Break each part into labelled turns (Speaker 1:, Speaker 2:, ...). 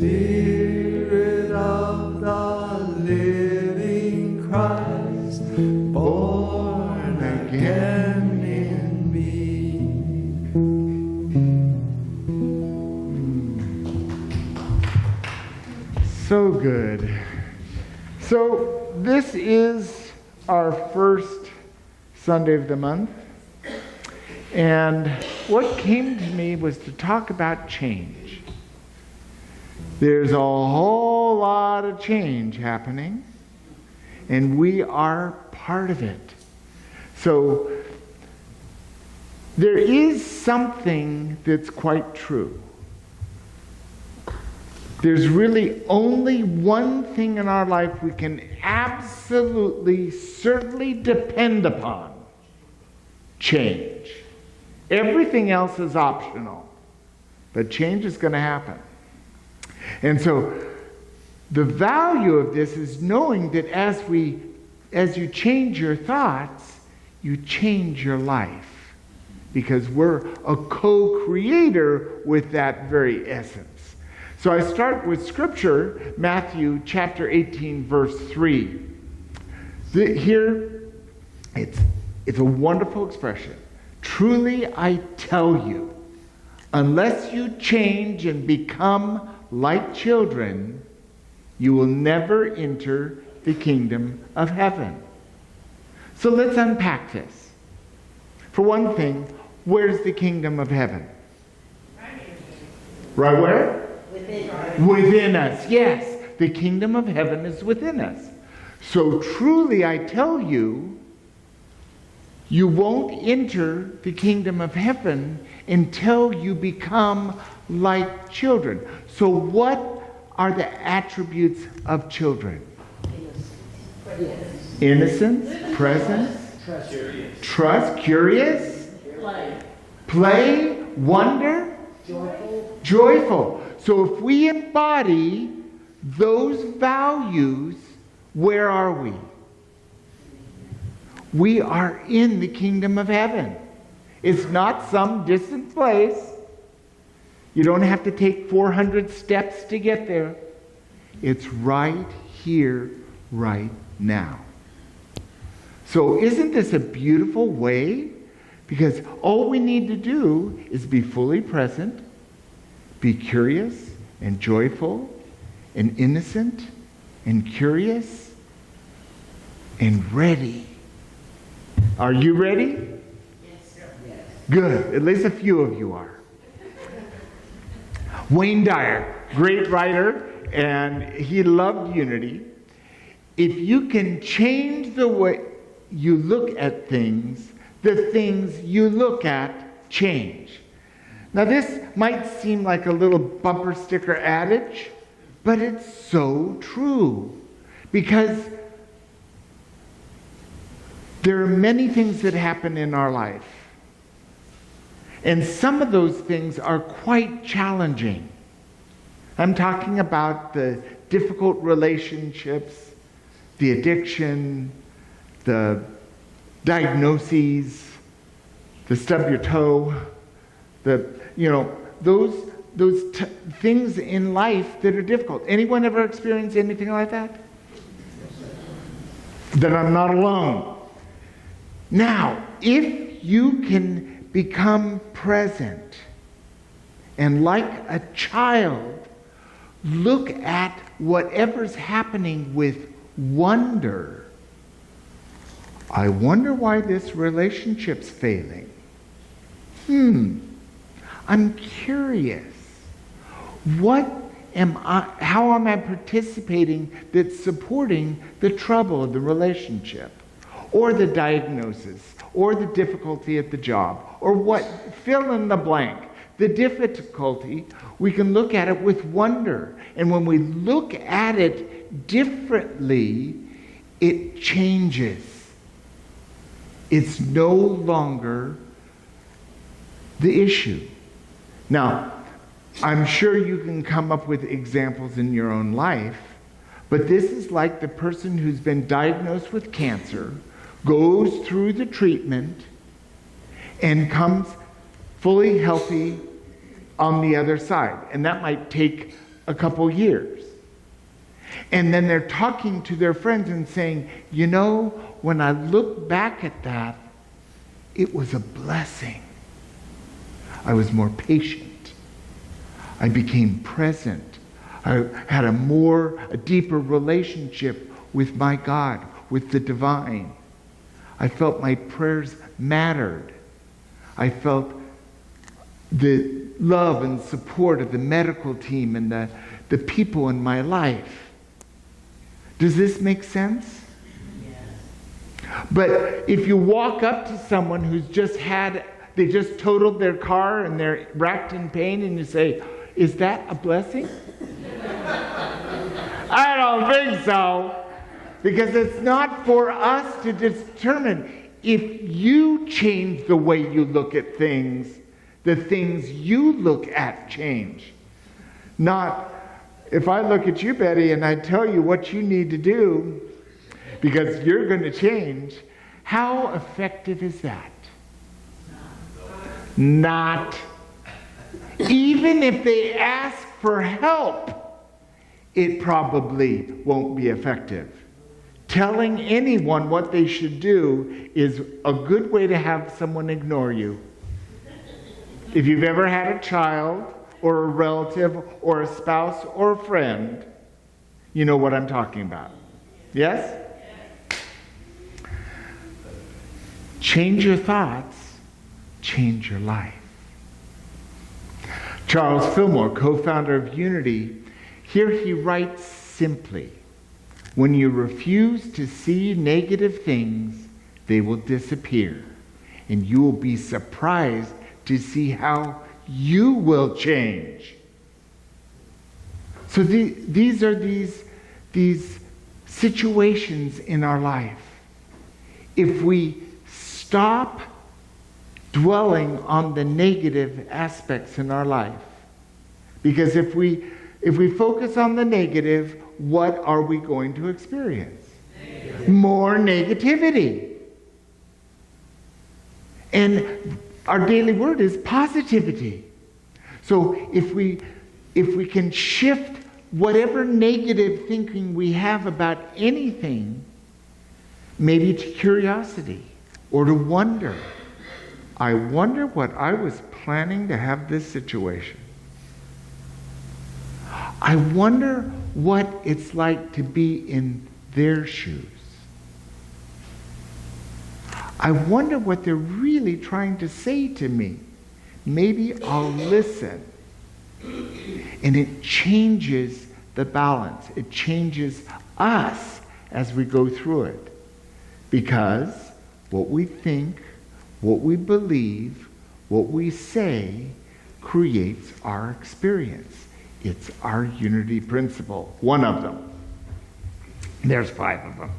Speaker 1: Spirit of the living Christ, born again in me.
Speaker 2: So good. So this is our first Sunday of the month. And what came to me was to talk about change. There's a whole lot of change happening, and we are part of it. So there is something that's quite true. There's really only one thing in our life we can absolutely, certainly depend upon: change. Everything else is optional, but change is going to happen. And so the value of this is knowing that as you change your thoughts, you change your life, because we're a co-creator with that very essence. So I start with Scripture, Matthew chapter 18, verse 3. Here, it's a wonderful expression. Truly I tell you, unless you change and become like children, you will never enter the kingdom of heaven. So let's unpack this. For one thing, where's the kingdom of heaven? Right where? Within us. Yes, the kingdom of heaven is within us. So truly I tell you, you won't enter the kingdom of heaven until you become like children. So what are the attributes of children? Innocence, presence, trust, curious, play, wonder, joyful. So if we embody those values, where are we? We are in the kingdom of heaven. It's not some distant place. You don't have to take 400 steps to get there. It's right here, right now. So isn't this a beautiful way? Because all we need to do is be fully present, be curious and joyful and innocent and curious and ready. Are you ready?
Speaker 3: Yes.
Speaker 2: Good. At least a few of you are. Wayne Dyer, great writer, and he loved unity. If you can change the way you look at things, the things you look at change. Now this might seem like a little bumper sticker adage, but it's so true. Because there are many things that happen in our life. And some of those things are quite challenging. I'm talking about the difficult relationships, the addiction, the diagnoses, the stub your toe, those things in life that are difficult. Anyone ever experienced anything like that? Then I'm not alone. Now, if you can become present and like a child, look at whatever's happening with wonder. I wonder why this relationship's failing. I'm curious. How am I participating that's supporting the trouble of the relationship? Or the diagnosis, or the difficulty at the job, or what, fill in the blank. The difficulty, we can look at it with wonder. And when we look at it differently, it changes. It's no longer the issue. Now, I'm sure you can come up with examples in your own life, but this is like the person who's been diagnosed with cancer, goes through the treatment, and comes fully healthy on the other side. And that might take a couple years. And then they're talking to their friends and saying, you know, when I look back at that, it was a blessing. I was more patient. I became present. I had a deeper relationship with my God, with the divine. I felt my prayers mattered. I felt the love and support of the medical team and the people in my life. Does this make sense? Yes. But if you walk up to someone who's they just totaled their car and they're racked in pain, and you say, is that a blessing? I don't think so. Because it's not for us to determine. If you change the way you look at things, the things you look at change. Not, if I look at you, Betty, and I tell you what you need to do because you're going to change, how effective is that? Not. Even if they ask for help, it probably won't be effective. Telling anyone what they should do is a good way to have someone ignore you. If you've ever had a child or a relative or a spouse or a friend, you know what I'm talking about. Yes? Change your thoughts, change your life. Charles Fillmore, co-founder of Unity, here he writes simply, when you refuse to see negative things, they will disappear, and you will be surprised to see how you will change. So these are these situations in our life. If we stop dwelling on the negative aspects in our life, because if we focus on the negative, what are we going to experience? Negative. More negativity. And our daily word is positivity. So if we can shift whatever negative thinking we have about anything, maybe to curiosity or to wonder. I wonder what I was planning to have this situation. I wonder what it's like to be in their shoes. I wonder what they're really trying to say to me. Maybe I'll listen. And it changes the balance. It changes us as we go through it. Because what we think, what we believe, what we say creates our experience. It's our unity principle. One of them. There's 5 of them.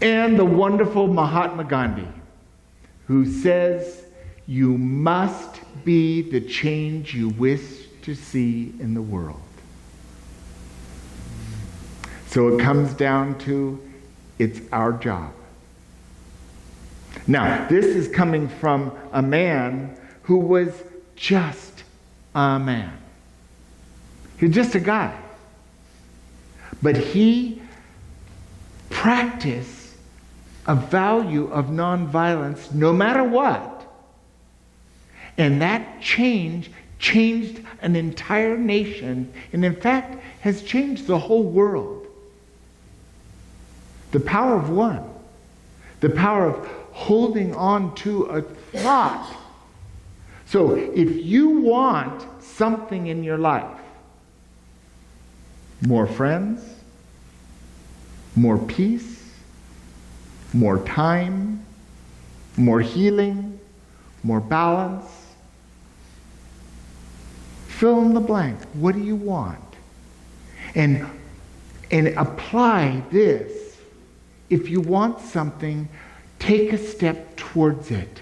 Speaker 2: And the wonderful Mahatma Gandhi, who says, you must be the change you wish to see in the world. So it comes down to, it's our job. Now, this is coming from a man who was just a man. He was just a guy. But he practiced a value of nonviolence no matter what. And that changed an entire nation, and in fact has changed the whole world. The power of one. The power of holding on to a thought. So if you want something in your life, more friends, more peace, more time, more healing, more balance, fill in the blank. What do you want? And apply this. If you want something, take a step towards it.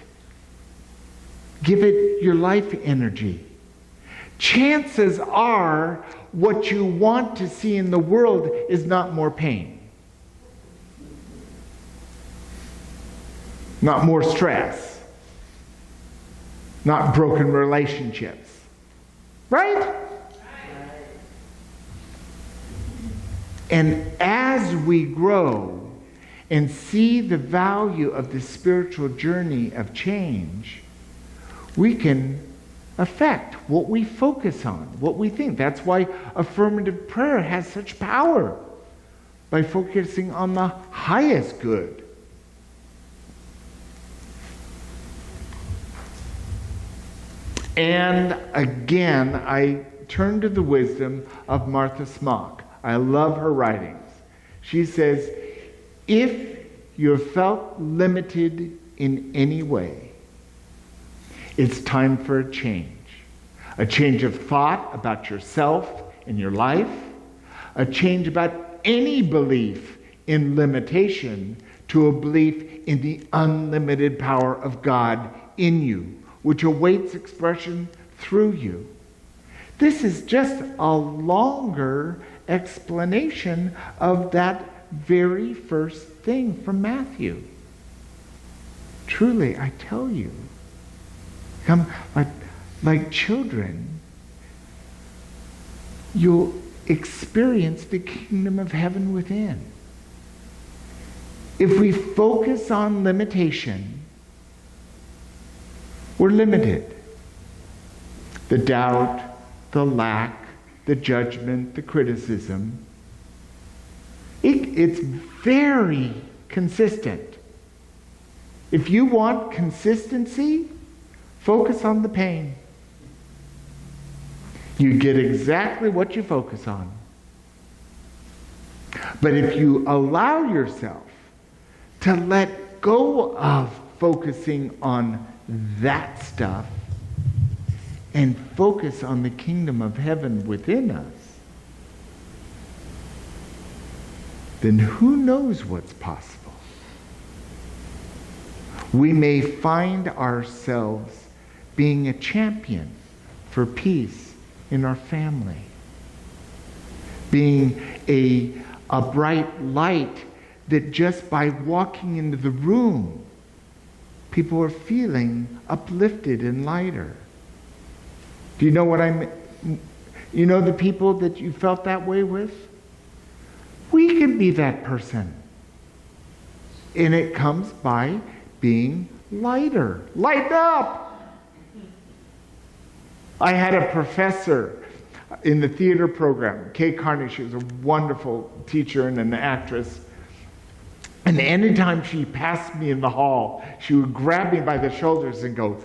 Speaker 2: Give it your life energy. Chances are what you want to see in the world is not more pain. Not more stress. Not broken relationships. Right? And as we grow and see the value of the spiritual journey of change, we can affect what we focus on, what we think. That's why affirmative prayer has such power, by focusing on the highest good. And again, I turn to the wisdom of Martha Smock. I love her writings. She says, if you have felt limited in any way, it's time for a change of thought about yourself and your life, a change about any belief in limitation to a belief in the unlimited power of God in you, which awaits expression through you. This is just a longer explanation of that very first thing from Matthew. Truly, I tell you, come like children, you'll experience the kingdom of heaven within. If we focus on limitation, we're limited. The doubt, the lack, the judgment, the criticism. It's very consistent. If you want consistency, focus on the pain. You get exactly what you focus on. But if you allow yourself to let go of focusing on that stuff and focus on the kingdom of heaven within us, then who knows what's possible? We may find ourselves being a champion for peace in our family, being a bright light that just by walking into the room, people are feeling uplifted and lighter. Do you know what I mean? You know the people that you felt that way with? We can be that person. And it comes by being lighter. Lighten up! I had a professor in the theater program, Kay Carney. She was a wonderful teacher and an actress. And anytime she passed me in the hall, she would grab me by the shoulders and go,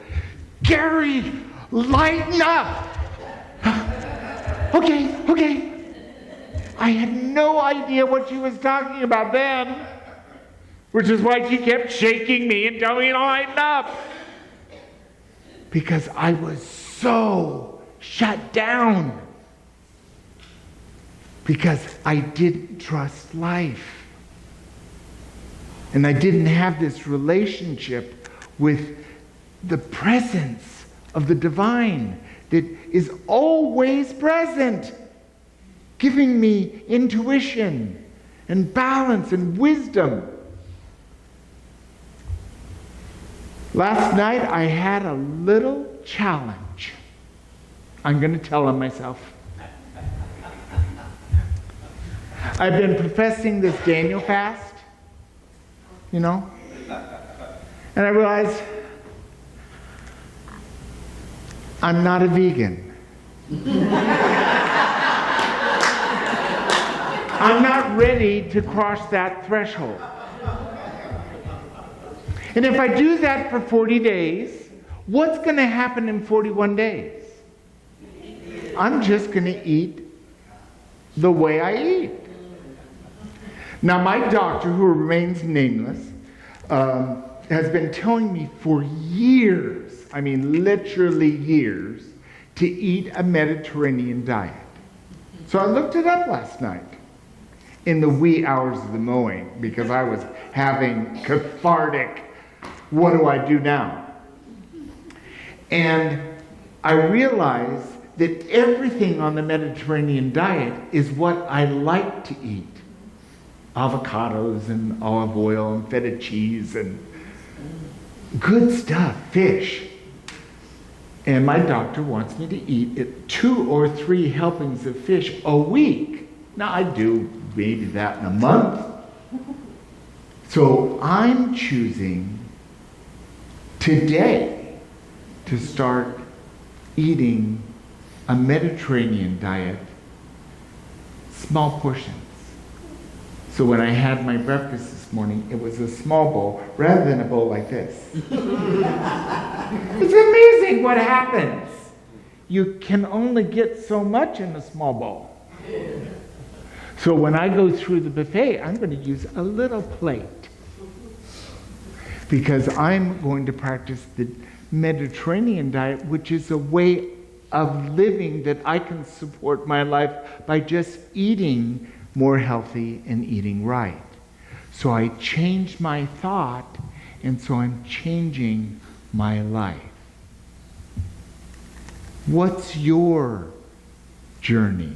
Speaker 2: "Gary, lighten up!" Okay. I had no idea what she was talking about then, which is why she kept shaking me and telling me to lighten up. Because I was so shut down. Because I didn't trust life. And I didn't have this relationship with the presence of the divine that is always present, giving me intuition and balance and wisdom. Last night I had a little challenge. I'm going to tell on myself. I've been professing this Daniel fast, and I realized I'm not a vegan. I'm not ready to cross that threshold. And if I do that for 40 days, what's going to happen in 41 days? I'm just going to eat the way I eat. Now, my doctor, who remains nameless, has been telling me for years, I mean literally years, to eat a Mediterranean diet. So I looked it up last night in the wee hours of the mowing because I was having cathartic, what do I do now? And I realized that everything on the Mediterranean diet is what I like to eat. Avocados and olive oil and feta cheese and good stuff, fish. And my doctor wants me to eat 2 or 3 helpings of fish a week. Now I do maybe that in a month. So I'm choosing today to start eating a Mediterranean diet, small portions. So when I had my breakfast this morning, it was a small bowl rather than a bowl like this. It's amazing what happens. You can only get so much in a small bowl. So when I go through the buffet, I'm going to use a little plate because I'm going to practice the Mediterranean diet, which is a way of living that I can support my life by just eating more healthy and eating right. So I changed my thought, and so I'm changing my life. What's your journey?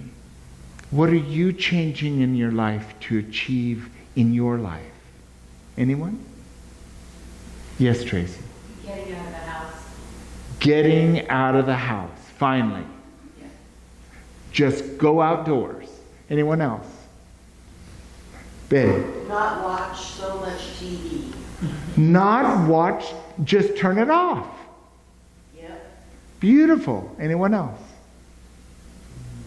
Speaker 2: What are you changing in your life to achieve in your life? Anyone? Yes, Tracy.
Speaker 3: Getting out of the house.
Speaker 2: Getting out of the house, finally.
Speaker 3: Yeah.
Speaker 2: Just go outdoors. Anyone else? Betty.
Speaker 4: Not watch so much TV.
Speaker 2: Not watch, just turn it off.
Speaker 4: Yep.
Speaker 2: Beautiful. Anyone else?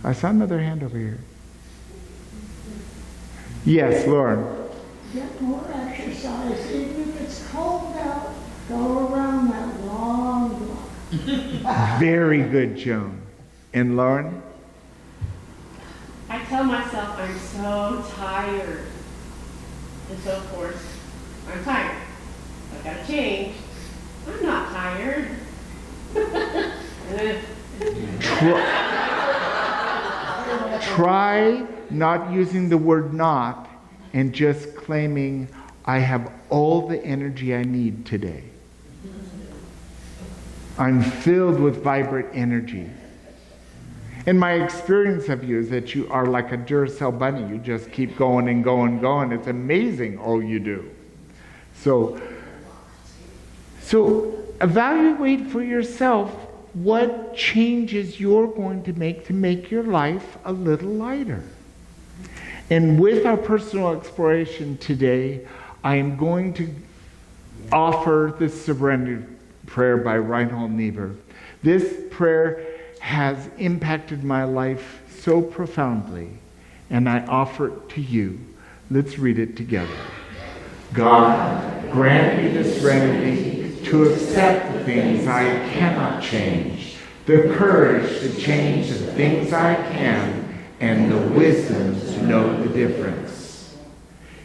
Speaker 2: I saw another hand over here. Yes, Lauren.
Speaker 5: Get more exercise, even if it's cold out, go around that long block.
Speaker 2: Very good, Joan. And Lauren?
Speaker 3: I tell myself I'm so tired. And so, of course, I'm tired. I've got to change. I'm not tired.
Speaker 2: Try not using the word not and just claiming, I have all the energy I need today. I'm filled with vibrant energy. And my experience of you is that you are like a Duracell bunny. You just keep going and going and going. It's amazing all you do. So evaluate for yourself what changes you're going to make your life a little lighter. And with our personal exploration today, I am going to offer the Serenity Prayer by Reinhold Niebuhr. This prayer has impacted my life so profoundly, and I offer it to you. Let's read it together. God, grant me the serenity to accept the things I cannot change, the courage to change the things I can, and the wisdom to know the difference.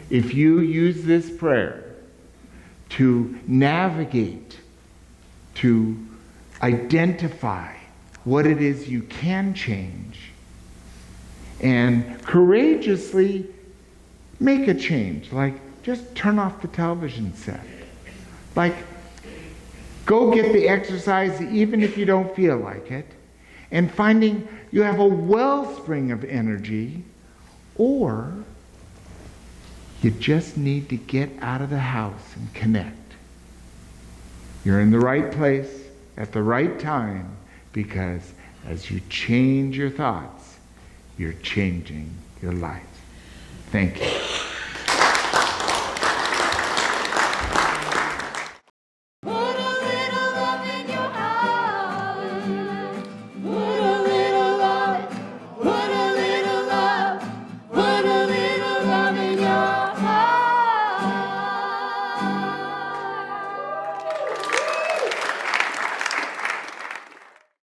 Speaker 2: If you use this prayer to navigate, to identify what it is you can change, and courageously make a change, like just turn off the television set. Like, go get the exercise even if you don't feel like it, and finding you have a wellspring of energy, or you just need to get out of the house and connect. You're in the right place at the right time, because as you change your thoughts, you're changing your life. Thank you.